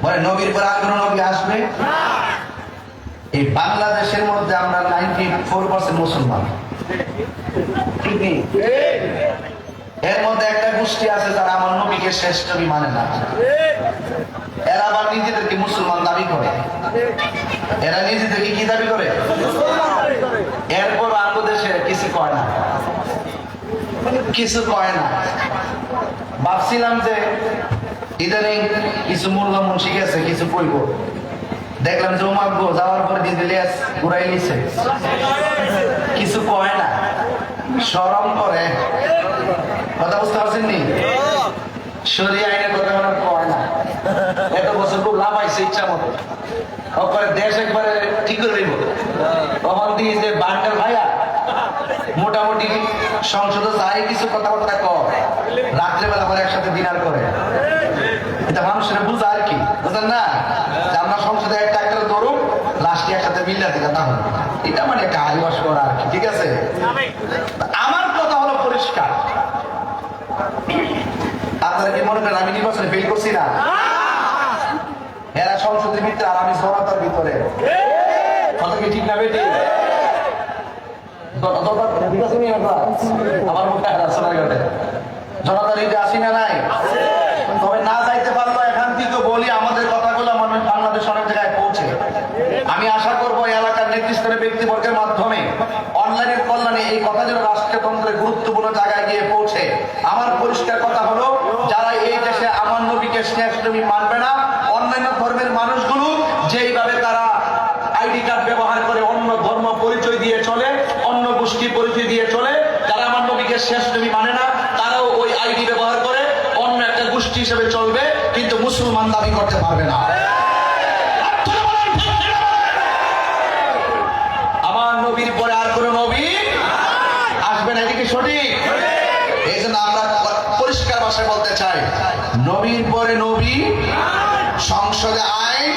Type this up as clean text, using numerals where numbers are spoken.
বলে নবীর পর আর কোন নবী আসবে? এই বাংলাদেশের মধ্যে আমরা 94% মুসলমান, ঠিক নেই? এর মধ্যে একটা গোষ্ঠী আছে যারা আমার নবীকে শেষ নবী মানে না। এরা আবার নিজেদেরকে মুসলমান দাবি করে। এরা নিজেদেরকে কি দাবি করে? এরপর আমাদের দেশে কিছু কয় না, কিছু কয় না। ভাবছিলাম যে ইদানিং কিছু মূল্য মুন্সি গেছে, কিছু কইব, দেখলাম যে ওমাগ যাওয়ার পরে দিদি ঘুরাই নিছে, কিছু কয় না, শরম করে। কথা বুঝতে পারছেন নি? শরীয় আইনের কথা মানে কয় না। এত বছর খুব লাভ আইছে ইচ্ছা মতো, ওপরে দেশ একবারে ঠিক করে দিব। তখন দিয়ে যে বান্ডার ভাইয়া মোটামুটি সংসদে যাই কিছু কথাবার্তা কর, রাত্রেবেলা করে একসাথে ডিনার করে। এটা মানুষের বুঝা আর কি, বুঝলেন না? যে আমরা সংসদে একটা একটা ধরুন, লাস্টে একসাথে মিল্লা দিকে তাহলে এটা মানে একটা হাইবাস করা আর কি, ঠিক আছে? আমার কথা হলো পরিষ্কার, আপনারা কি মনে করেন আমি নির্বাচনে ফেল করছি না? এরা সংসদের ভিতরে আর আমি জনতার ভিতরে, কথা কি ঠিক না বেটি? আমার মুখে জনতার এই যে আসি না নাই, তবে না যাইতে পারলো এখান থেকে বলি আমাদের কথাগুলো মানুষ বাংলাদেশ অনেক জায়গায় পৌঁছে। আমি আশা করবো এই এলাকার নির্দিষ্ট ব্যক্তিবর্গের মাধ্যমে অনলাইনের কল্যাণে এই কথা যেন রাষ্ট্রতন্ত্রের গুরুত্বপূর্ণ জায়গায় গিয়ে পৌঁছে। আমার পরিষ্কার কথা হলো, যারা এই দেশে আমার নবীকে শেষ নবী মানবে না, অন্যান্য ধর্মের মানুষগুলো যেইভাবে তারা আইডি কার্ড ব্যবহার করে অন্য ধর্ম পরিচয় দিয়ে চলে, অন্য গোষ্ঠী পরিচয় দিয়ে চলে, যারা আমার নবীকে শেষ নবী মানে না তারাও ওই আইডি ব্যবহার করে অন্য একটা গোষ্ঠী হিসেবে চলবে, কিন্তু মুসলমান দাবি করতে পারবে না। আমার নবীর পরে আর কোন নবী আসবে না, এদিকে সঠিক? এই জন্য আমরা পরিষ্কার ভাষায় বলতে চাই, নবীর পরে নবী, সংসদে আইন,